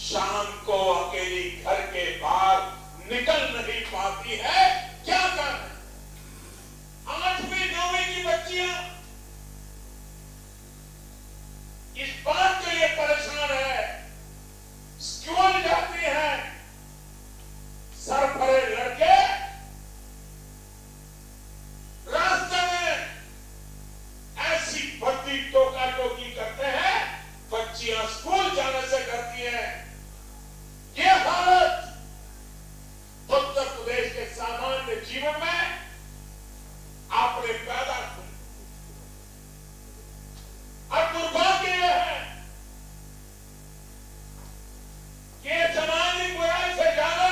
शाम को अकेली घर के बाहर निकल नहीं पाती है, क्या कारण? 8वीं 9वीं की बच्चियां इस बात के लिए परेशान है, स्कूल जाती हैं, सरफरे लड़के रास्ते में ऐसी भर्ती टोका टोकी करते हैं, बच्चियां स्कूल जाने से करती हैं। ये हालत उत्तर प्रदेश के सामान्य जीवन में आपने पैदा की। और दुर्भाग्य यह है कि समाज बुराई से ज्यादा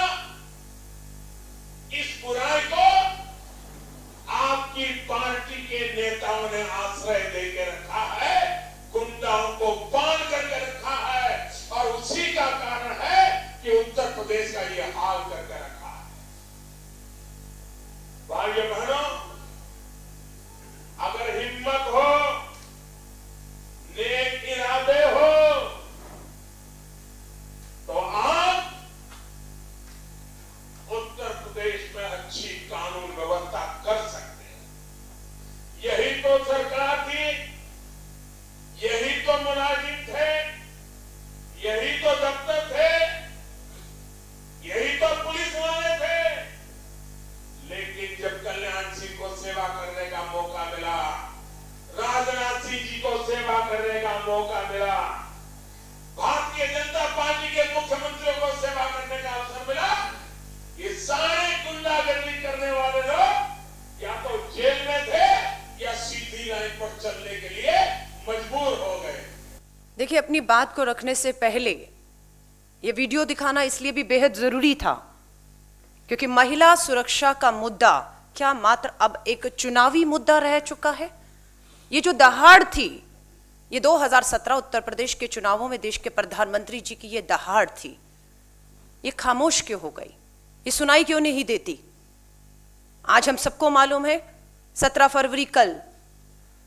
इस बुराई को आपकी पार्टी के नेताओं ने आश्रय देकर रखा है, गुंडाओं को बांध करके रखा है, और उसी का कारण है कि उत्तर प्रदेश का ये हाल करके रखा है। भाइयों बहनों, अगर हिम्मत हो, नेक इरादे हो, तो आप उत्तर प्रदेश में अच्छी कानून व्यवस्था कर सकते हैं। यही तो सरकार थी, यही तो मुलाजिम थे, यही तो दफ्तर थे, यही तो पुलिस वाले थे। लेकिन जब कल्याण सिंह को सेवा करने का मौका मिला, राजनाथ सिंह जी को सेवा करने का मौका मिला, भारतीय जनता पार्टी के मुख्यमंत्रियों को सेवा करने का अवसर मिला, ये सारे गुंडागर्दी करने वाले लोग या तो जेल में थे या सीधी लाइन पर चलने के लिए मजबूर हो गए। देखिए, अपनी बात को रखने से पहले ये वीडियो दिखाना इसलिए भी बेहद जरूरी था क्योंकि महिला सुरक्षा का मुद्दा क्या मात्र अब एक चुनावी मुद्दा रह चुका है? ये जो दहाड़ थी, ये 2017 उत्तर प्रदेश के चुनावों में देश के प्रधानमंत्री जी की ये दहाड़ थी, ये खामोश क्यों हो गई? ये सुनाई क्यों नहीं देती? आज हम सबको मालूम है 17 फरवरी कल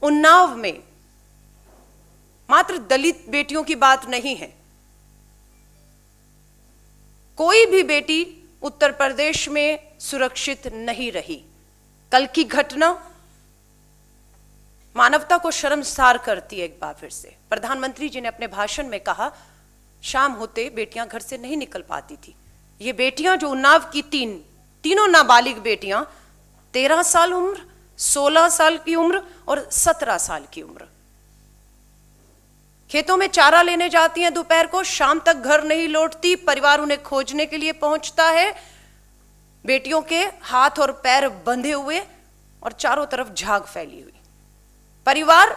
उन्नाव में मात्र दलित बेटियों की बात नहीं है, कोई भी बेटी उत्तर प्रदेश में सुरक्षित नहीं रही। कल की घटना मानवता को शर्मसार करती है। एक बार फिर से प्रधानमंत्री जी ने अपने भाषण में कहा, शाम होते बेटियां घर से नहीं निकल पाती थी। ये बेटियां जो उन्नाव की तीनों नाबालिग बेटियां, 13 साल उम्र, 16 साल की उम्र और 17 साल की उम्र, खेतों में चारा लेने जाती हैं दोपहर को, शाम तक घर नहीं लौटती, परिवार उन्हें खोजने के लिए पहुंचता है, बेटियों के हाथ और पैर बंधे हुए और चारों तरफ झाग फैली हुई। परिवार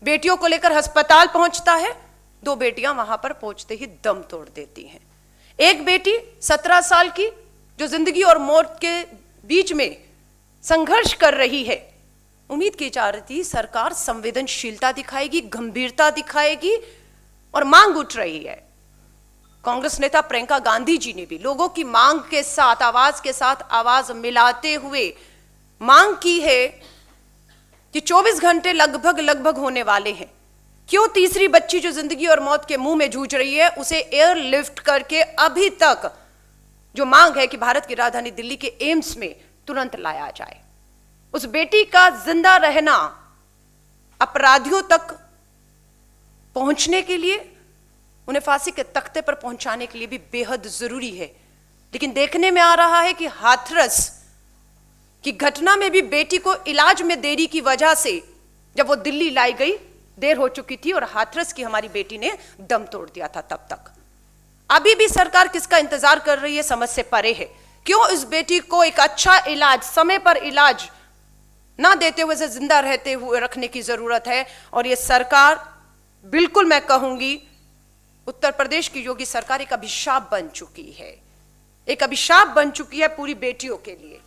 बेटियों को लेकर अस्पताल पहुंचता है, 2 बेटियां वहां पर पहुंचते ही दम तोड़ देती हैं। एक बेटी 17 साल की जो जिंदगी और मौत के बीच में संघर्ष कर रही है, उम्मीद की जा रही थी सरकार संवेदनशीलता दिखाएगी, गंभीरता दिखाएगी और मांग उठ रही है। कांग्रेस नेता प्रियंका गांधी जी ने भी लोगों की मांग के साथ, आवाज के साथ आवाज मिलाते हुए मांग की है कि 24 घंटे लगभग होने वाले हैं, क्यों तीसरी बच्ची जो जिंदगी और मौत के मुंह में जूझ रही है उसे एयरलिफ्ट करके अभी तक जो मांग है कि भारत की राजधानी दिल्ली के एम्स में तुरंत लाया जाए। उस बेटी का जिंदा रहना अपराधियों तक पहुंचने के लिए, उन्हें फांसी के तख्ते पर पहुंचाने के लिए भी बेहद जरूरी है। लेकिन देखने में आ रहा है कि हाथरस की घटना में भी बेटी को इलाज में देरी की वजह से जब वो दिल्ली लाई गई, देर हो चुकी थी और हाथरस की हमारी बेटी ने दम तोड़ दिया था। तब तक अभी भी सरकार किसका इंतजार कर रही है समझ से परे है। क्यों इस बेटी को एक अच्छा इलाज, समय पर इलाज ना देते हुए इसे जिंदा रहते हुए रखने की जरूरत है। और ये सरकार, बिल्कुल मैं कहूंगी, उत्तर प्रदेश की योगी सरकार एक अभिशाप बन चुकी है, एक अभिशाप बन चुकी है पूरी बेटियों के लिए।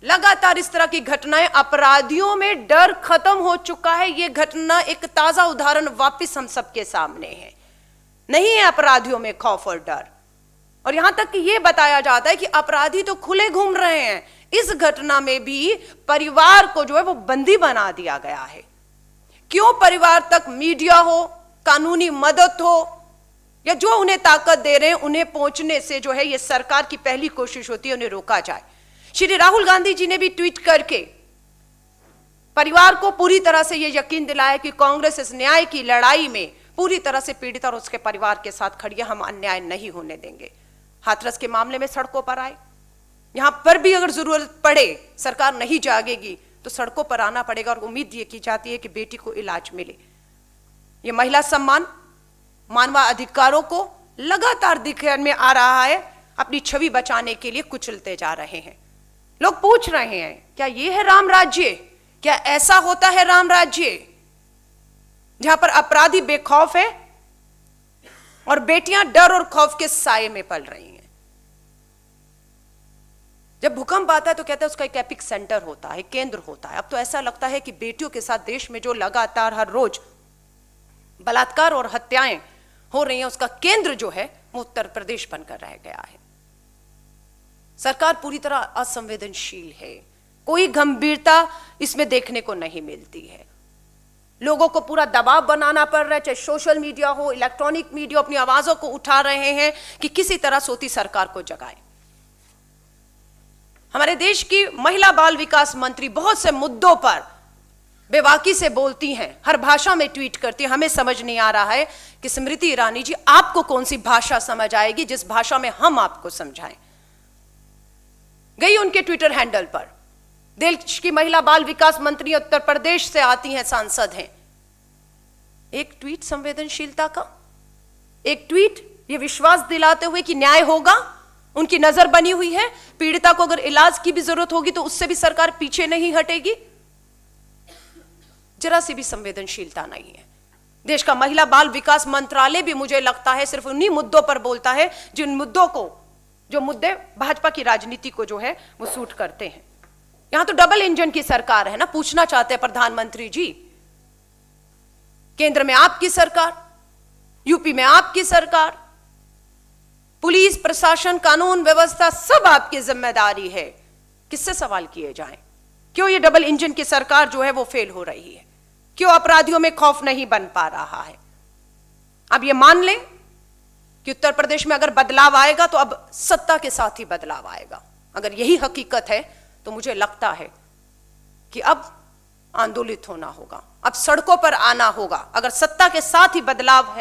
लगातार इस तरह की घटनाएं, अपराधियों में डर खत्म हो चुका है। यह घटना एक ताजा उदाहरण वापस हम सबके सामने है। नहीं है अपराधियों में खौफ और डर, और यहां तक कि यह बताया जाता है कि अपराधी तो खुले घूम रहे हैं। इस घटना में भी परिवार को जो है वो बंदी बना दिया गया है। क्यों परिवार तक मीडिया हो, कानूनी मदद हो या जो उन्हें ताकत दे रहे हैं उन्हें पहुंचने से जो है ये सरकार की पहली कोशिश होती है उन्हें रोका जाए। श्री राहुल गांधी जी ने भी ट्वीट करके परिवार को पूरी तरह से ये यकीन दिलाया कि कांग्रेस इस न्याय की लड़ाई में पूरी तरह से पीड़ित और उसके परिवार के साथ खड़ी है, हम अन्याय नहीं होने देंगे। हाथरस के मामले में सड़कों पर आए, यहां पर भी अगर जरूरत पड़े, सरकार नहीं जागेगी तो सड़कों पर आना पड़ेगा और उम्मीद ये की जाती है कि बेटी को इलाज मिले। ये महिला सम्मान मानवाधिकारों को लगातार दिखने में आ रहा है, अपनी छवि बचाने के लिए कुचलते जा रहे हैं। लोग पूछ रहे हैं क्या ये है राम राज्य? क्या ऐसा होता है राम राज्य जहां पर अपराधी बेखौफ है और बेटियां डर और खौफ के साए में पल रही हैं? जब भूकंप आता है तो कहते हैं उसका एक एपिक सेंटर होता है, केंद्र होता है। अब तो ऐसा लगता है कि बेटियों के साथ देश में जो लगातार हर रोज बलात्कार और हत्याएं हो रही हैं उसका केंद्र जो है वो उत्तर प्रदेश बनकर रह गया है। सरकार पूरी तरह असंवेदनशील है, कोई गंभीरता इसमें देखने को नहीं मिलती है। लोगों को पूरा दबाव बनाना पड़ रहा है, चाहे सोशल मीडिया हो, इलेक्ट्रॉनिक मीडिया, अपनी आवाजों को उठा रहे हैं कि किसी तरह सोती सरकार को जगाए। हमारे देश की महिला बाल विकास मंत्री बहुत से मुद्दों पर बेबाकी से बोलती हैं, हर भाषा में ट्वीट करती है। हमें समझ नहीं आ रहा है कि स्मृति ईरानी जी आपको कौन सी भाषा समझ आएगी जिस भाषा में हम आपको समझाएं। गई उनके ट्विटर हैंडल पर, देश की महिला बाल विकास मंत्री उत्तर प्रदेश से आती हैं, सांसद हैं। एक ट्वीट संवेदनशीलता का, एक ट्वीट ये विश्वास दिलाते हुए कि न्याय होगा, उनकी नजर बनी हुई है, पीड़िता को अगर इलाज की भी जरूरत होगी तो उससे भी सरकार पीछे नहीं हटेगी। जरा सी भी संवेदनशीलता नहीं है। देश का महिला बाल विकास मंत्रालय भी मुझे लगता है सिर्फ उन्हीं मुद्दों पर बोलता है जिन मुद्दों को, जो मुद्दे भाजपा की राजनीति को जो है वो सूट करते हैं। यहां तो डबल इंजन की सरकार है ना। पूछना चाहते हैं प्रधानमंत्री जी, केंद्र में आपकी सरकार, यूपी में आपकी सरकार, पुलिस प्रशासन कानून व्यवस्था सब आपकी जिम्मेदारी है, किससे सवाल किए जाएं? क्यों ये डबल इंजन की सरकार जो है वो फेल हो रही है? क्यों अपराधियों में खौफ नहीं बन पा रहा है? अब ये मान लें कि उत्तर प्रदेश में अगर बदलाव आएगा तो अब सत्ता के साथ ही बदलाव आएगा। अगर यही हकीकत है तो मुझे लगता है कि अब आंदोलित होना होगा, अब सड़कों पर आना होगा। अगर सत्ता के साथ ही बदलाव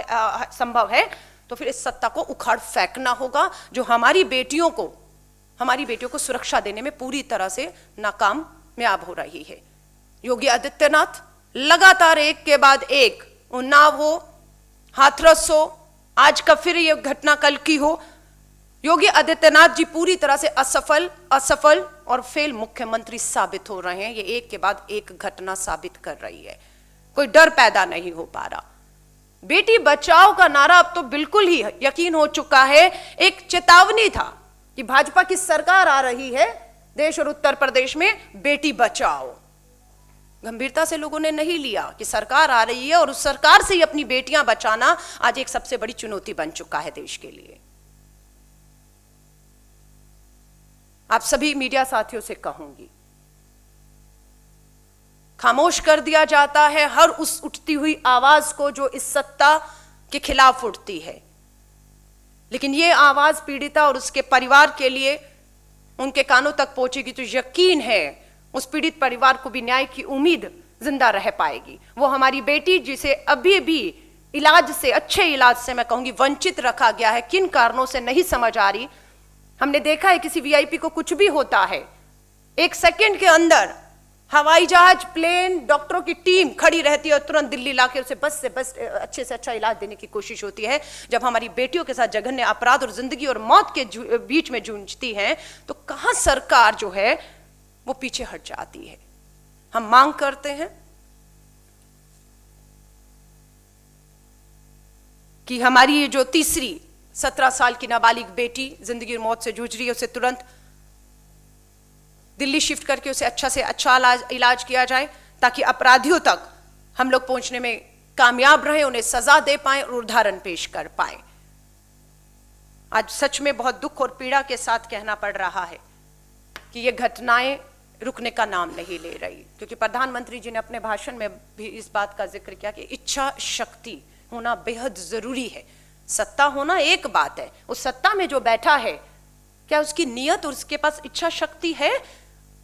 संभव है तो फिर इस सत्ता को उखाड़ फेंकना होगा जो हमारी बेटियों को सुरक्षा देने में पूरी तरह से नाकामयाब हो रही है। योगी आदित्यनाथ लगातार एक के बाद एक, उन्नाव हो, हाथरस हो, आज का फिर यह घटना कल की हो, योगी आदित्यनाथ जी पूरी तरह से असफल और फेल मुख्यमंत्री साबित हो रहे हैं। ये एक के बाद एक घटना साबित कर रही है। कोई डर पैदा नहीं हो पा रहा। बेटी बचाओ का नारा अब तो बिल्कुल ही यकीन हो चुका है, एक चेतावनी था कि भाजपा की सरकार आ रही है देश और उत्तर प्रदेश में, बेटी बचाओ। गंभीरता से लोगों ने नहीं लिया कि सरकार आ रही है और उस सरकार से ही अपनी बेटियां बचाना आज एक सबसे बड़ी चुनौती बन चुका है देश के लिए। आप सभी मीडिया साथियों से कहूंगी, खामोश कर दिया जाता है हर उस उठती हुई आवाज को जो इस सत्ता के खिलाफ उठती है, लेकिन ये आवाज पीड़िता और उसके परिवार के लिए उनके कानों तक पहुंचेगी तो यकीन है उस पीड़ित परिवार को भी न्याय की उम्मीद जिंदा रह पाएगी। वो हमारी बेटी जिसे अभी भी इलाज से, अच्छे इलाज से मैं कहूंगी वंचित रखा गया है, किन कारणों से नहीं समझ आ रही। हमने देखा है किसी वीआईपी को कुछ भी होता है, एक सेकंड के अंदर हवाई जहाज, प्लेन, डॉक्टरों की टीम खड़ी रहती है और तुरंत दिल्ली लाके उसे बस से बस अच्छे से अच्छा इलाज देने की कोशिश होती है। जब हमारी बेटियों के साथ जघन्य अपराध और जिंदगी और मौत के बीच में जूझती हैं तो कहां सरकार जो है वो पीछे हट जाती है। हम मांग करते हैं कि हमारी ये जो तीसरी 17 साल की नाबालिग बेटी जिंदगी और मौत से जूझ रही है उसे तुरंत दिल्ली शिफ्ट करके उसे अच्छा से अच्छा इलाज किया जाए ताकि अपराधियों तक हम लोग पहुंचने में कामयाब रहे, उन्हें सजा दे पाएं और उदाहरण पेश कर पाएं। आज सच में बहुत दुख और पीड़ा के साथ कहना पड़ रहा है कि ये घटनाएं रुकने का नाम नहीं ले रही, क्योंकि प्रधानमंत्री जी ने अपने भाषण में भी इस बात का जिक्र किया कि इच्छा शक्ति होना बेहद जरूरी है। सत्ता होना एक बात है, उस सत्ता में जो बैठा है क्या उसकी नीयत और उसके पास इच्छा शक्ति है?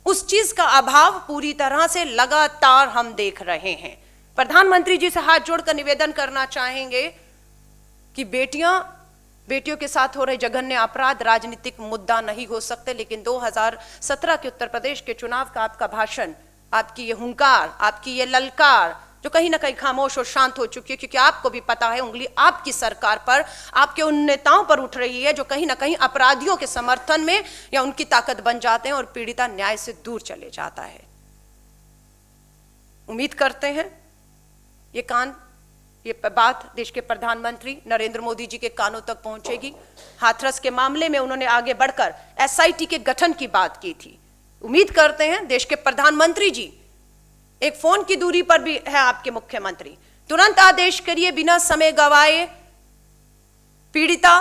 उस चीज का अभाव पूरी तरह से लगातार हम देख रहे हैं। प्रधानमंत्री जी से हाथ जोड़कर निवेदन करना चाहेंगे कि बेटियों के साथ हो रहे जघन्य अपराध राजनीतिक मुद्दा नहीं हो सकते, लेकिन 2017 के उत्तर प्रदेश के चुनाव का आपका भाषण, आपकी ये हुंकार, आपकी ये ललकार जो कहीं ना कहीं खामोश और शांत हो चुकी है, क्योंकि आपको भी पता है उंगली आपकी सरकार पर, आपके उन नेताओं पर उठ रही है जो कहीं ना कहीं अपराधियों के समर्थन में या उनकी ताकत बन जाते हैं और पीड़िता न्याय से दूर चले जाता है। उम्मीद करते हैं ये बात देश के प्रधानमंत्री नरेंद्र मोदी जी के कानों तक पहुंचेगी। हाथरस के मामले में उन्होंने आगे बढ़कर एसआईटी के गठन की बात की थी। उम्मीद करते हैं देश के प्रधानमंत्री जी, एक फोन की दूरी पर भी है आपके मुख्यमंत्री, तुरंत आदेश करिए, बिना समय गवाए पीड़िता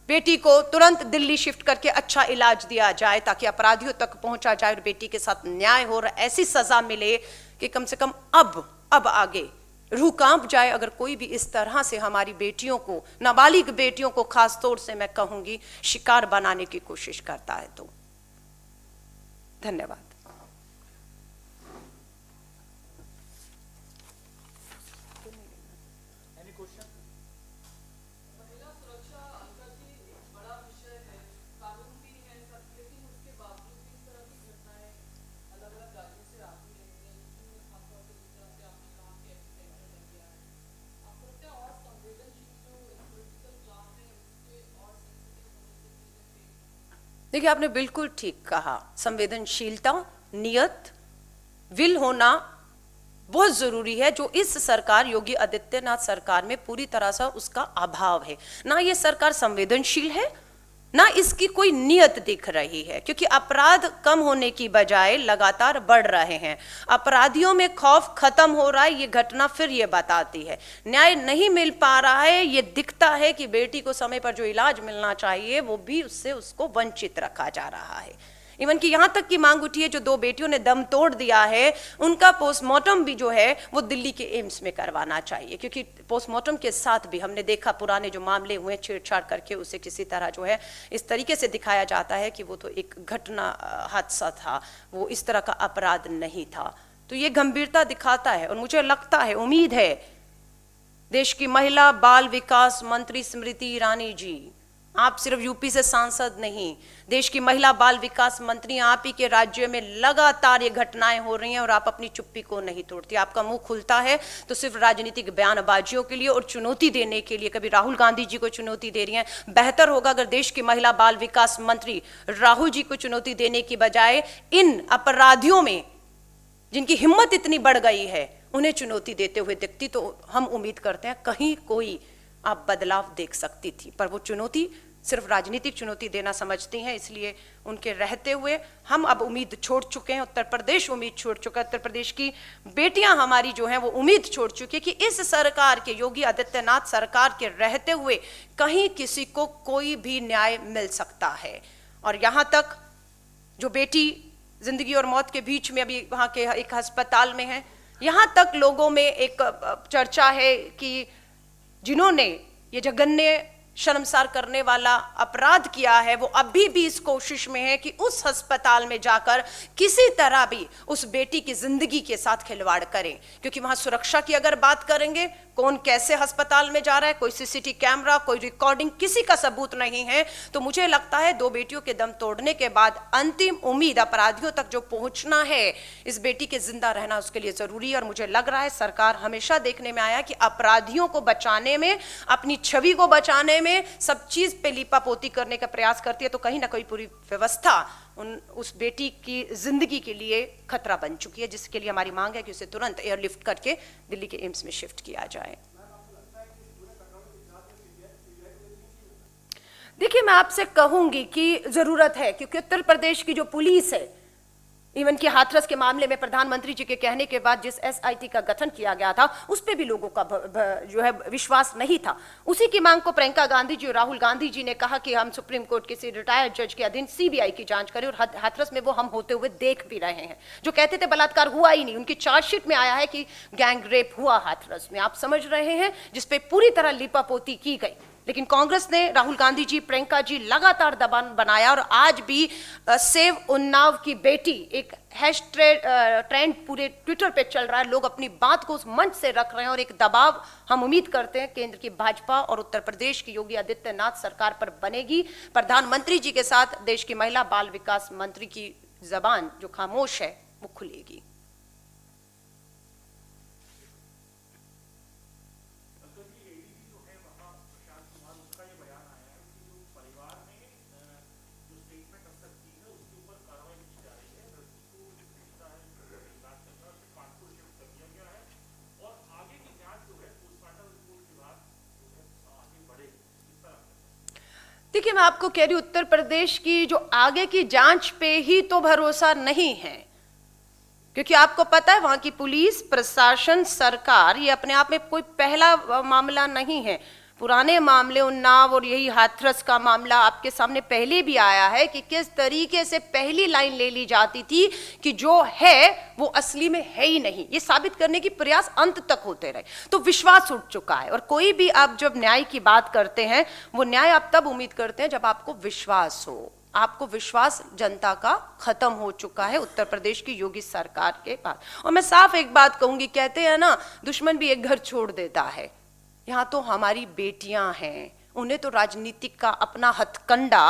बेटी को तुरंत दिल्ली शिफ्ट करके अच्छा इलाज दिया जाए ताकि अपराधियों तक पहुंचा जाए और बेटी के साथ न्याय हो और ऐसी सजा मिले कि कम से कम अब आगे रूह कांप जाए अगर कोई भी इस तरह से हमारी बेटियों को, नाबालिग बेटियों को खास तौर से मैं कहूंगी, शिकार बनाने की कोशिश करता है। तो धन्यवाद। देखिए, आपने बिल्कुल ठीक कहा, संवेदनशीलता, नियत, विल होना बहुत जरूरी है, जो इस सरकार, योगी आदित्यनाथ सरकार में पूरी तरह से उसका अभाव है। ना ये सरकार संवेदनशील है, ना इसकी कोई नियत दिख रही है, क्योंकि अपराध कम होने की बजाय लगातार बढ़ रहे हैं। अपराधियों में खौफ खत्म हो रहा है, ये घटना फिर ये बताती है। न्याय नहीं मिल पा रहा है, ये दिखता है कि बेटी को समय पर जो इलाज मिलना चाहिए वो भी उसको वंचित रखा जा रहा है। इवन कि यहां तक की मांग उठी है, जो 2 बेटियों ने दम तोड़ दिया है उनका पोस्टमार्टम भी जो है वो दिल्ली के एम्स में करवाना चाहिए, क्योंकि पोस्टमार्टम के साथ भी हमने देखा पुराने जो मामले हुए छेड़छाड़ करके उसे किसी तरह जो है इस तरीके से दिखाया जाता है कि वो तो एक घटना, हादसा था, वो इस तरह का अपराध नहीं था। तो ये गंभीरता दिखाता है और मुझे लगता है, उम्मीद है, देश की महिला बाल विकास मंत्री स्मृति ईरानी जी, आप सिर्फ यूपी से सांसद नहीं, देश की महिला बाल विकास मंत्री, आप ही के राज्य में लगातार ये घटनाएं हो रही हैं और आप अपनी चुप्पी को नहीं तोड़ती। आपका मुंह खुलता है तो सिर्फ राजनीतिक बयानबाजियों के लिए और चुनौती देने के लिए, कभी राहुल गांधी जी को चुनौती दे रही हैं। बेहतर होगा अगर देश की महिला बाल विकास मंत्री राहुल जी को चुनौती देने की बजाय इन अपराधियों में जिनकी हिम्मत इतनी बढ़ गई है उन्हें चुनौती देते हुए दिखती, तो हम उम्मीद करते हैं कहीं कोई आप बदलाव देख सकती थी। पर वो चुनौती सिर्फ राजनीतिक चुनौती देना समझती हैं, इसलिए उनके रहते हुए हम अब उम्मीद छोड़ चुके हैं। उत्तर प्रदेश उम्मीद छोड़ चुका है, उत्तर प्रदेश की बेटियां हमारी जो हैं वो उम्मीद छोड़ चुकी है कि इस सरकार के, योगी आदित्यनाथ सरकार के रहते हुए कहीं किसी को कोई भी न्याय मिल सकता है। और यहाँ तक जो बेटी जिंदगी और मौत के बीच में अभी वहाँ के एक अस्पताल में है, यहाँ तक लोगों में एक चर्चा है कि जिन्होंने ये जघन्य शर्मसार करने वाला अपराध किया है वो अभी भी इस कोशिश में है कि उस अस्पताल में जाकर किसी तरह भी उस बेटी की जिंदगी के साथ खिलवाड़ करें, क्योंकि वहां सुरक्षा की अगर बात करेंगे, कौन कैसे अस्पताल में जा रहा है, कोई सीसीटीवी कैमरा, कोई रिकॉर्डिंग, किसी का सबूत नहीं है। तो मुझे लगता है 2 बेटियों के दम तोड़ने के बाद अंतिम उम्मीद अपराधियों तक जो पहुंचना है, इस बेटी के जिंदा रहना उसके लिए जरूरी है। और मुझे लग रहा है सरकार हमेशा देखने में आया कि अपराधियों को बचाने में, अपनी छवि को बचाने में, सब चीज पे लीपापोती करने का प्रयास करती है, तो कहीं ना कहीं पूरी व्यवस्था उस बेटी की जिंदगी के लिए खतरा बन चुकी है, जिसके लिए हमारी मांग है कि उसे तुरंत एयरलिफ्ट करके दिल्ली के एम्स में शिफ्ट किया जाए। देखिए, मैं आपसे कहूंगी कि जरूरत है, क्योंकि उत्तर प्रदेश की जो पुलिस है, इवन कि हाथरस के मामले में प्रधानमंत्री जी के कहने के बाद जिस एसआईटी का गठन किया गया था उस पे भी लोगों का जो है विश्वास नहीं था। उसी की मांग को प्रियंका गांधी जी और राहुल गांधी जी ने कहा कि हम सुप्रीम कोर्ट किसी रिटायर्ड जज के अधीन सीबीआई की जांच करें, और हाथरस में वो हम होते हुए देख भी रहे हैं। जो कहते थे बलात्कार हुआ ही नहीं, उनकी चार्जशीट में आया है कि गैंग रेप हुआ हाथरस में, आप समझ रहे हैं, जिसपे पूरी तरह लिपापोती की गई। लेकिन कांग्रेस ने राहुल गांधी जी, प्रियंका जी लगातार दबाव बनाया और आज भी सेव उन्नाव की बेटी एक ट्रेंड पूरे ट्विटर पे चल रहा है। लोग अपनी बात को उस मंच से रख रहे हैं और एक दबाव हम उम्मीद करते हैं केंद्र की भाजपा और उत्तर प्रदेश की योगी आदित्यनाथ सरकार पर बनेगी। प्रधानमंत्री जी के साथ देश की महिला बाल विकास मंत्री की जबान जो खामोश है वो खुलेगी। देखिए, मैं आपको कह रही हूं, उत्तर प्रदेश की जो आगे की जांच पे ही तो भरोसा नहीं है, क्योंकि आपको पता है वहां की पुलिस प्रशासन सरकार ये अपने आप में कोई पहला मामला नहीं है। पुराने मामले उन्नाव और यही हाथरस का मामला आपके सामने पहले भी आया है कि किस तरीके से पहली लाइन ले ली जाती थी कि जो है वो असली में है ही नहीं। ये साबित करने की प्रयास अंत तक होते रहे, तो विश्वास उठ चुका है। और कोई भी आप जब न्याय की बात करते हैं, वो न्याय आप तब उम्मीद करते हैं जब आपको विश्वास हो। आपको विश्वास जनता का खत्म हो चुका है उत्तर प्रदेश की योगी सरकार के पास। और मैं साफ एक बात कहूंगी, कहते हैं ना दुश्मन भी एक घर छोड़ देता है, यहाँ तो हमारी बेटियां हैं, उन्हें तो राजनीतिक का अपना हथकंडा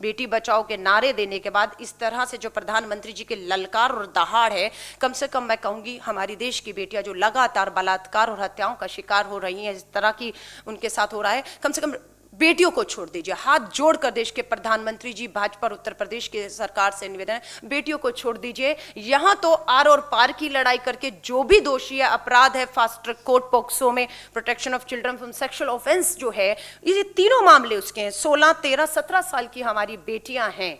बेटी बचाओ के नारे देने के बाद इस तरह से जो प्रधानमंत्री जी के ललकार और दहाड़ है, कम से कम मैं कहूंगी हमारी देश की बेटियां जो लगातार बलात्कार और हत्याओं का शिकार हो रही हैं, इस तरह की उनके साथ हो रहा है, कम से कम बेटियों को छोड़ दीजिए। हाथ जोड़कर देश के प्रधानमंत्री जी, भाजपा और उत्तर प्रदेश की सरकार से निवेदन है, बेटियों को छोड़ दीजिए। यहां तो आर और पार की लड़ाई करके जो भी दोषी है, अपराध है, फास्ट ट्रैक कोर्ट पॉक्सो में protection of children from sexual offence जो है, ये तीनों मामले उसके हैं। 16, 13, 17 साल की हमारी बेटियां हैं,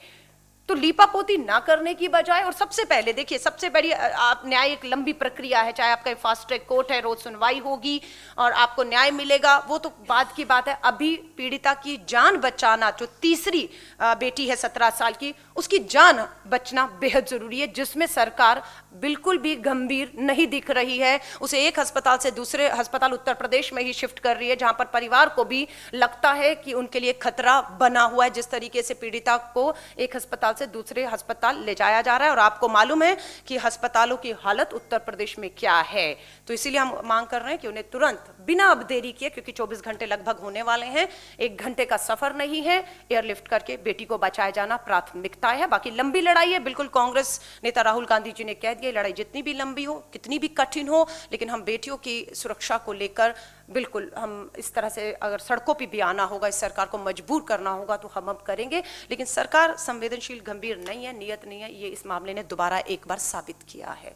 तो लीपापोती ना करने की बजाय, और सबसे पहले देखिए, सबसे बड़ी आप न्याय एक लंबी प्रक्रिया है, चाहे आपका फास्ट ट्रैक कोर्ट है, रोज सुनवाई होगी और आपको न्याय मिलेगा, वो तो बाद की बात है। अभी पीड़िता की जान बचाना, जो तीसरी बेटी है 17 साल की, उसकी जान बचना बेहद जरूरी है, जिसमें सरकार बिल्कुल भी गंभीर नहीं दिख रही है। उसे एक अस्पताल से दूसरे अस्पताल उत्तर प्रदेश में ही शिफ्ट कर रही है, जहां पर परिवार को भी लगता है कि उनके लिए खतरा बना हुआ है। जिस तरीके से पीड़िता को एक अस्पताल से दूसरे अस्पताल ले जाया जा रहा है, और आपको मालूम है कि अस्पतालों की हालत उत्तर प्रदेश में क्या है, तो इसीलिए हम मांग कर रहे हैं कि उन्हें तुरंत बिना अब देरी किए, क्योंकि 24 घंटे लगभग होने वाले हैं, 1 घंटे का सफर नहीं है, एयरलिफ्ट करके बेटी को बचाया जाना प्राथमिकता है। बाकी लंबी लड़ाई है, बिल्कुल कांग्रेस नेता राहुल गांधी जी ने कह दिया, लड़ाई जितनी भी लंबी हो, कितनी भी कठिन हो, लेकिन हम बेटियों की सुरक्षा को लेकर बिल्कुल, हम इस तरह से अगर सड़कों पर भी आना होगा, इस सरकार को मजबूर करना होगा, तो हम अब करेंगे। लेकिन सरकार संवेदनशील, गंभीर नहीं है, नियत नहीं है, ये इस मामले ने दोबारा एक बार साबित किया है।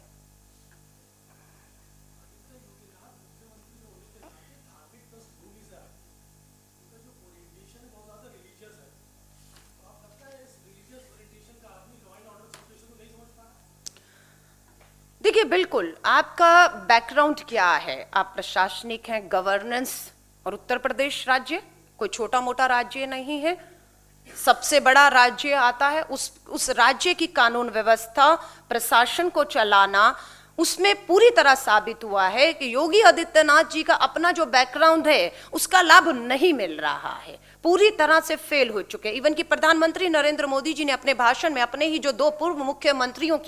देखिए, बिल्कुल आपका बैकग्राउंड क्या है, आप प्रशासनिक हैं, गवर्नेंस, और उत्तर प्रदेश राज्य कोई छोटा मोटा राज्य नहीं है, सबसे बड़ा राज्य आता है। उस राज्य की कानून व्यवस्था, प्रशासन को चलाना, उसमें पूरी तरह साबित हुआ है कि योगी आदित्यनाथ जी का अपना जो बैकग्राउंड है उसका लाभ नहीं मिल रहा है, पूरी तरह से फेल हो चुके। इवन कि प्रधानमंत्री नरेंद्र मोदी जी ने अपने भाषण में अपने ही जो 2 पूर्व मुख्यमंत्रियों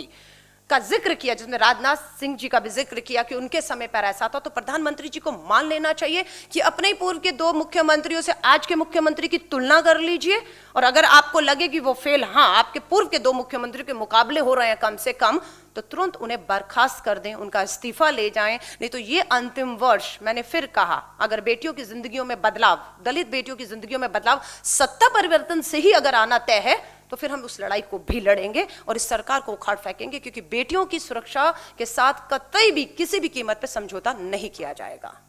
का जिक्र किया, जिसमें राजनाथ सिंह जी का भी जिक्र किया कि उनके समय पर ऐसा था, तो प्रधानमंत्री जी को मान लेना चाहिए कि अपने ही पूर्व के 2 मुख्यमंत्रियों से आज के मुख्यमंत्री की तुलना कर लीजिए, और अगर आपको लगे कि वो फेल, हाँ, आपके पूर्व के 2 मुख्यमंत्रियों के मुकाबले हो रहे हैं कम से कम, तो तुरंत उन्हें बर्खास्त कर दें, उनका इस्तीफा ले जाएं। नहीं तो ये अंतिम वर्ष, मैंने फिर कहा, अगर बेटियों की जिंदगियों में बदलाव, दलित बेटियों की जिंदगियों में बदलाव सत्ता परिवर्तन से ही अगर आना तय है, तो फिर हम उस लड़ाई को भी लड़ेंगे और इस सरकार को उखाड़ फेंकेंगे, क्योंकि बेटियों की सुरक्षा के साथ कतई भी किसी भी कीमत पर समझौता नहीं किया जाएगा।